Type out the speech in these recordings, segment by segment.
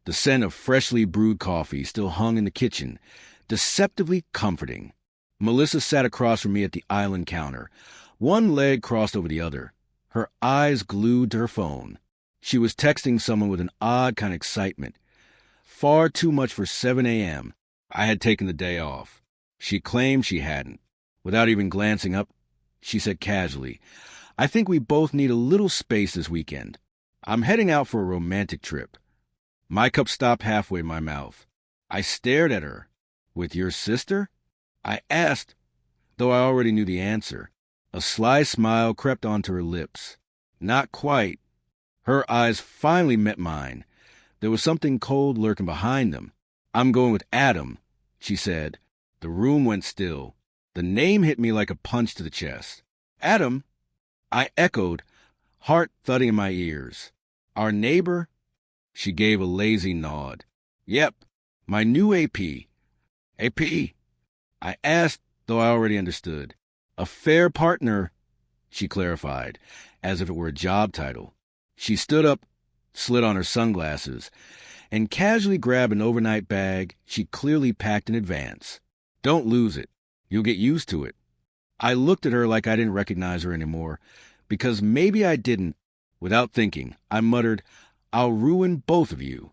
The scent of freshly brewed coffee still hung in the kitchen, deceptively comforting. Melissa sat across from me at the island counter, one leg crossed over the other, her eyes glued to her phone. She was texting someone with an odd kind of excitement. Far too much for 7 a.m. I had taken the day off. She claimed she hadn't. Without even glancing up, she said casually, "I think we both need a little space this weekend. I'm heading out for a romantic trip." My cup stopped halfway in my mouth. I stared at her. "With your sister?" I asked, though I already knew the answer. A sly smile crept onto her lips. Not quite. Her eyes finally met mine. There was something cold lurking behind them. "I'm going with Adam," she said. The room went still. The name hit me like a punch to the chest. "Adam?" I echoed, heart thudding in my ears. "Our neighbor?" She gave a lazy nod. "Yep, my new AP." "AP?" I asked, though I already understood. "A fair partner," she clarified, as if it were a job title. She stood up, slid on her sunglasses, and casually grabbed an overnight bag she clearly packed in advance. "Don't lose it. You'll get used to it." I looked at her like I didn't recognize her anymore, because maybe I didn't. Without thinking, I muttered, "I'll ruin both of you."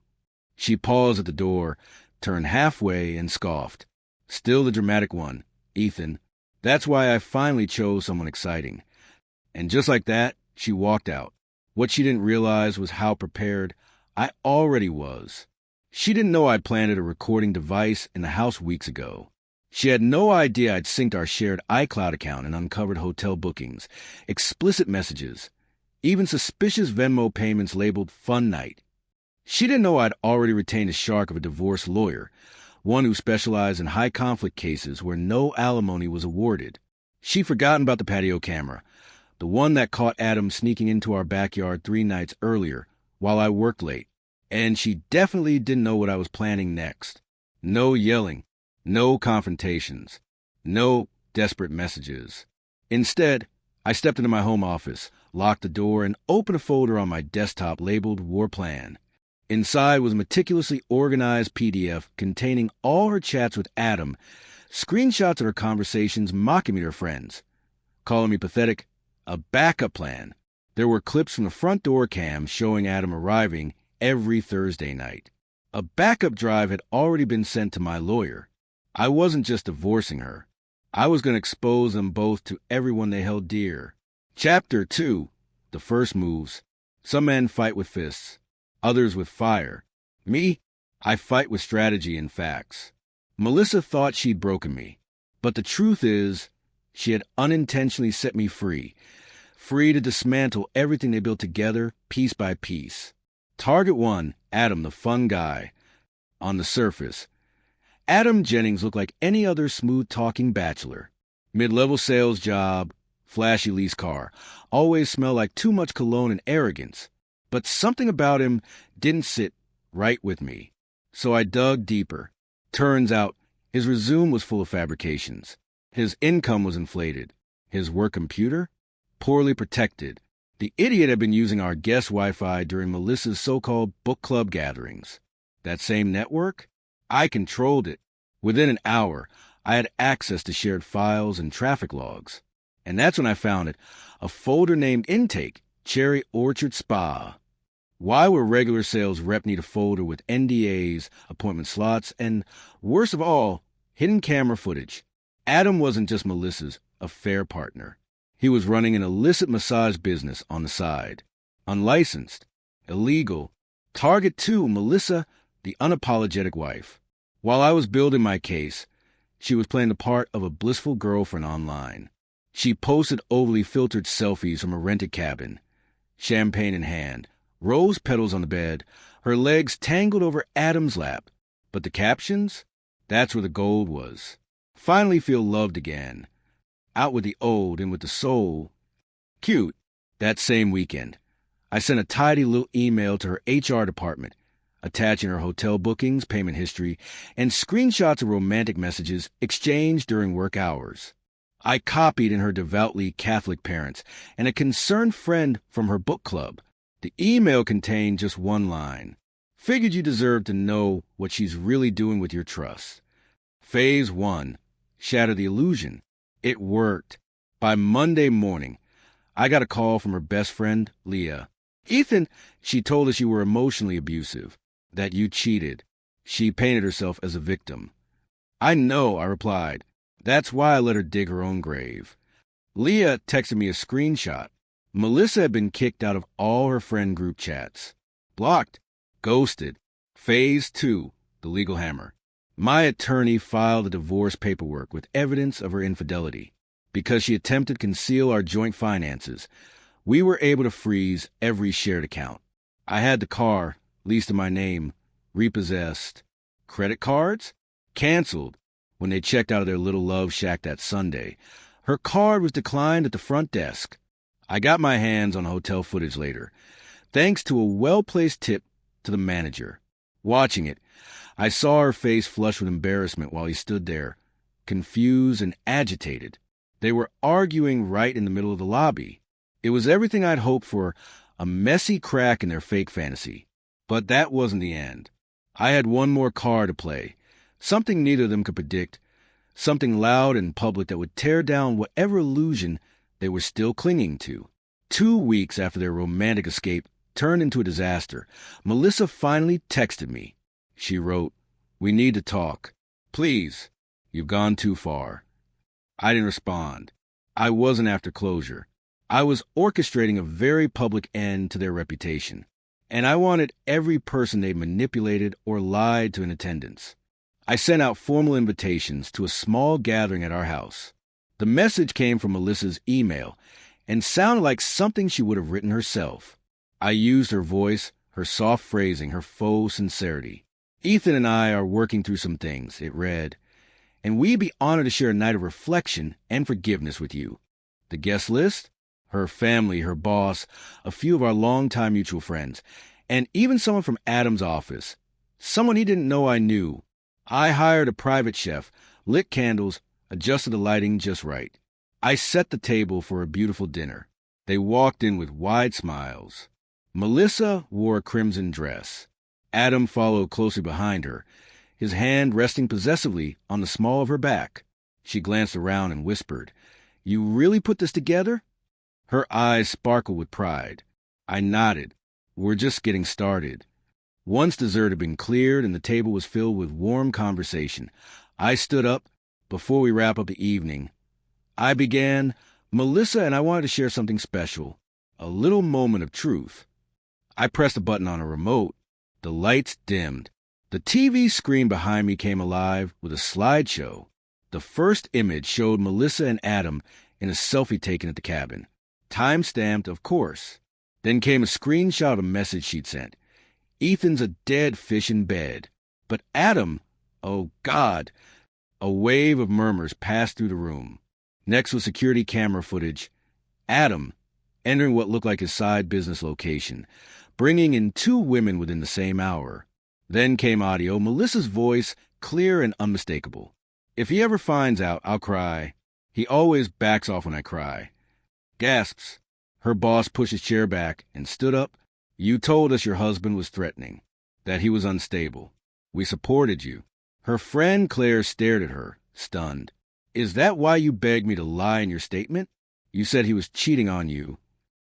She paused at the door, turned halfway, and scoffed. Still the dramatic one, Ethan. That's why I finally chose someone exciting. And just like that, she walked out. What she didn't realize was how prepared I already was. She didn't know I'd planted a recording device in the house weeks ago. She had no idea I'd synced our shared iCloud account and uncovered hotel bookings, explicit messages, even suspicious Venmo payments labeled Fun Night. She didn't know I'd already retained a shark of a divorce lawyer, one who specialized in high-conflict cases where no alimony was awarded. She'd forgotten about the patio camera, the one that caught Adam sneaking into our backyard 3 nights earlier while I worked late. And she definitely didn't know what I was planning next. No yelling. No confrontations. No desperate messages. Instead, I stepped into my home office, locked the door, and opened a folder on my desktop labeled War Plan. Inside was a meticulously organized PDF containing all her chats with Adam, screenshots of her conversations mocking me to her friends, calling me pathetic, a backup plan. There were clips from the front door cam showing Adam arriving every Thursday night. A backup drive had already been sent to my lawyer. I wasn't just divorcing her. I was going to expose them both to everyone they held dear. Chapter 2. The first moves. Some men fight with fists, others with fire. Me, I fight with strategy and facts. Melissa thought she'd broken me, but the truth is, she had unintentionally set me free to dismantle everything they built together, piece by piece. Target 1, Adam, the fun guy. On the surface, Adam Jennings looked like any other smooth-talking bachelor. Mid-level sales job, flashy lease car, always smelled like too much cologne and arrogance. But something about him didn't sit right with me. So I dug deeper. Turns out, his resume was full of fabrications. His income was inflated. His work computer? Poorly protected. The idiot had been using our guest Wi-Fi during Melissa's so-called book club gatherings. That same network? I controlled it. Within an hour, I had access to shared files and traffic logs. And that's when I found it, a folder named Intake, Cherry Orchard Spa. Why would regular sales rep need a folder with NDAs, appointment slots, and, worst of all, hidden camera footage? Adam wasn't just Melissa's affair partner. He was running an illicit massage business on the side. Unlicensed. Illegal. Target 2, Melissa, the unapologetic wife. While I was building my case, she was playing the part of a blissful girlfriend online. She posted overly filtered selfies from a rented cabin, champagne in hand, rose petals on the bed, her legs tangled over Adam's lap. But the captions? That's where the gold was. Finally feel loved again. Out with the old and with the soul. Cute. That same weekend, I sent a tidy little email to her HR department, attaching her hotel bookings, payment history, and screenshots of romantic messages exchanged during work hours. I copied in her devoutly Catholic parents and a concerned friend from her book club. The email contained just one line. Figured you deserved to know what she's really doing with your trust. Phase 1. Shatter the illusion. It worked. By Monday morning, I got a call from her best friend, Leah. Ethan, she told us you were emotionally abusive, that you cheated. She painted herself as a victim. I know, I replied. That's why I let her dig her own grave. Leah texted me a screenshot. Melissa had been kicked out of all her friend group chats. Blocked. Ghosted. Phase 2. The legal hammer. My attorney filed the divorce paperwork with evidence of her infidelity. Because she attempted to conceal our joint finances, we were able to freeze every shared account. I had the car, leased in my name, repossessed. Credit cards? Canceled when they checked out of their little love shack that Sunday. Her card was declined at the front desk. I got my hands on hotel footage later, thanks to a well-placed tip to the manager. Watching it, I saw her face flush with embarrassment while he stood there, confused and agitated. They were arguing right in the middle of the lobby. It was everything I'd hoped for, a messy crack in their fake fantasy. But that wasn't the end. I had one more card to play, something neither of them could predict, something loud and public that would tear down whatever illusion they were still clinging to. 2 weeks after their romantic escape turned into a disaster, Melissa finally texted me. She wrote, "We need to talk. Please, you've gone too far." I didn't respond. I wasn't after closure. I was orchestrating a very public end to their reputation, and I wanted every person they manipulated or lied to in attendance. I sent out formal invitations to a small gathering at our house. The message came from Melissa's email and sounded like something she would have written herself. I used her voice, her soft phrasing, her faux sincerity. "Ethan and I are working through some things," it read, "and we'd be honored to share a night of reflection and forgiveness with you." The guest list? Her family, her boss, a few of our longtime mutual friends, and even someone from Adam's office. Someone he didn't know I knew. I hired a private chef, lit candles, adjusted the lighting just right. I set the table for a beautiful dinner. They walked in with wide smiles. Melissa wore a crimson dress. Adam followed closely behind her, his hand resting possessively on the small of her back. She glanced around and whispered, "You really put this together?" Her eyes sparkled with pride. I nodded. "We're just getting started." Once dessert had been cleared and the table was filled with warm conversation, I stood up. Before we wrap up the evening, I began, "Melissa and I wanted to share something special, a little moment of truth." I pressed a button on a remote. The lights dimmed. The TV screen behind me came alive with a slideshow. The first image showed Melissa and Adam in a selfie taken at the cabin. Time-stamped, of course. Then came a screenshot of a message she'd sent. "Ethan's a dead fish in bed. But Adam, oh God." A wave of murmurs passed through the room. Next was security camera footage. Adam, entering what looked like his side business location, bringing in 2 women within the same hour. Then came audio, Melissa's voice, clear and unmistakable. "If he ever finds out, I'll cry. He always backs off when I cry." Gasps. Her boss pushed his chair back and stood up. "You told us your husband was threatening, that he was unstable. We supported you." Her friend Claire stared at her, stunned. "Is that why you begged me to lie in your statement? You said he was cheating on you."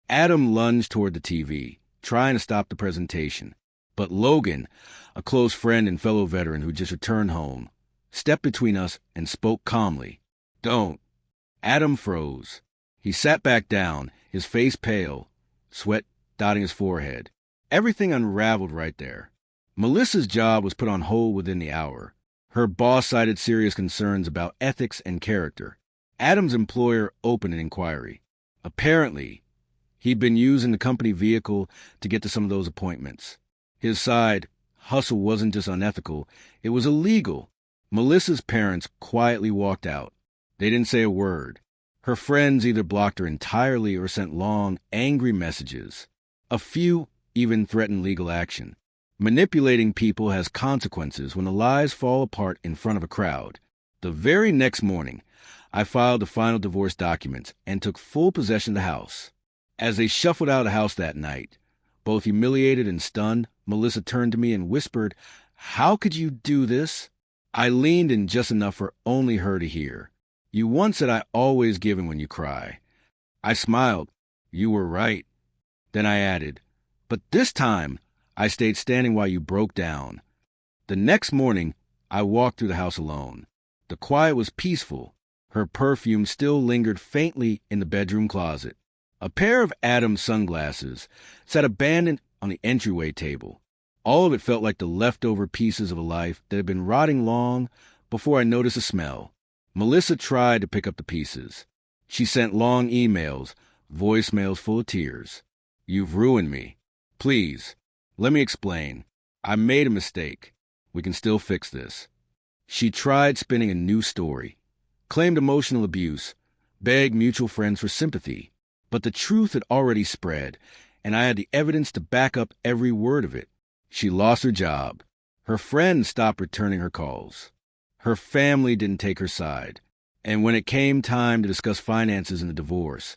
Adam lunged toward the TV, trying to stop the presentation. But Logan, a close friend and fellow veteran who just returned home, stepped between us and spoke calmly. "Don't." Adam froze. He sat back down, his face pale, sweat dotting his forehead. Everything unraveled right there. Melissa's job was put on hold within the hour. Her boss cited serious concerns about ethics and character. Adam's employer opened an inquiry. Apparently, he'd been using the company vehicle to get to some of those appointments. His side hustle wasn't just unethical, it was illegal. Melissa's parents quietly walked out. They didn't say a word. Her friends either blocked her entirely or sent long, angry messages. A few even threatened legal action. Manipulating people has consequences when the lies fall apart in front of a crowd. The very next morning, I filed the final divorce documents and took full possession of the house. As they shuffled out of the house that night, both humiliated and stunned, Melissa turned to me and whispered, "How could you do this?" I leaned in just enough for only her to hear. "You once said I always give in when you cry." I smiled. "You were right." Then I added, "But this time, I stayed standing while you broke down." The next morning, I walked through the house alone. The quiet was peaceful. Her perfume still lingered faintly in the bedroom closet. A pair of Adam's sunglasses sat abandoned on the entryway table. All of it felt like the leftover pieces of a life that had been rotting long before I noticed the smell. Melissa tried to pick up the pieces. She sent long emails, voicemails full of tears. "You've ruined me. Please, let me explain. I made a mistake. We can still fix this." She tried spinning a new story, claimed emotional abuse, begged mutual friends for sympathy. But the truth had already spread, and I had the evidence to back up every word of it. She lost her job. Her friends stopped returning her calls. Her family didn't take her side. And when it came time to discuss finances and the divorce,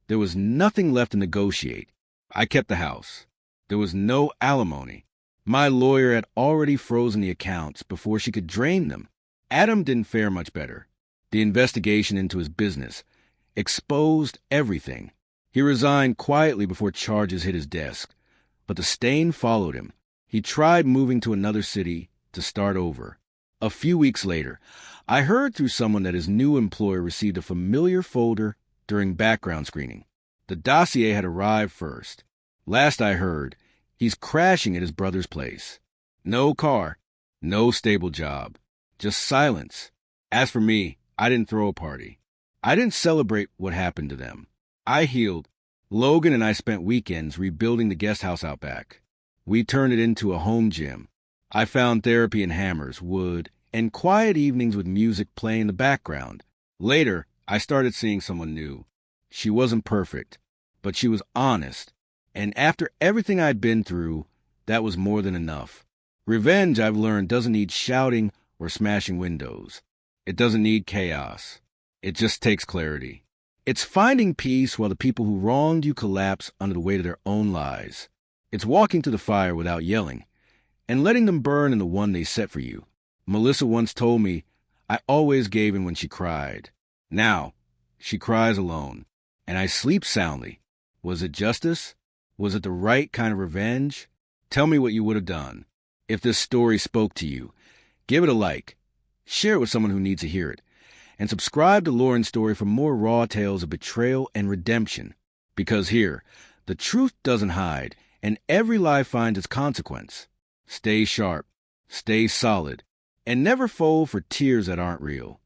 there was nothing left to negotiate. I kept the house. There was no alimony. My lawyer had already frozen the accounts before she could drain them. Adam didn't fare much better. The investigation into his business exposed everything. He resigned quietly before charges hit his desk, but the stain followed him. He tried moving to another city to start over. A few weeks later, I heard through someone that his new employer received a familiar folder during background screening. The dossier had arrived first. Last I heard, he's crashing at his brother's place. No car, no stable job, just silence. As for me, I didn't throw a party. I didn't celebrate what happened to them. I healed. Logan and I spent weekends rebuilding the guest house out back. We turned it into a home gym. I found therapy in hammers, wood, and quiet evenings with music playing in the background. Later, I started seeing someone new. She wasn't perfect, but she was honest. And after everything I'd been through, that was more than enough. Revenge, I've learned, doesn't need shouting or smashing windows. It doesn't need chaos. It just takes clarity. It's finding peace while the people who wronged you collapse under the weight of their own lies. It's walking to the fire without yelling, and letting them burn in the one they set for you. Melissa once told me, I always gave in when she cried. Now, she cries alone, and I sleep soundly. Was it justice? Was it the right kind of revenge? Tell me what you would have done. If this story spoke to you, give it a like, share it with someone who needs to hear it, and subscribe to Lauren's Story for more raw tales of betrayal and redemption. Because here, the truth doesn't hide, and every lie finds its consequence. Stay sharp, stay solid, and never fold for tears that aren't real.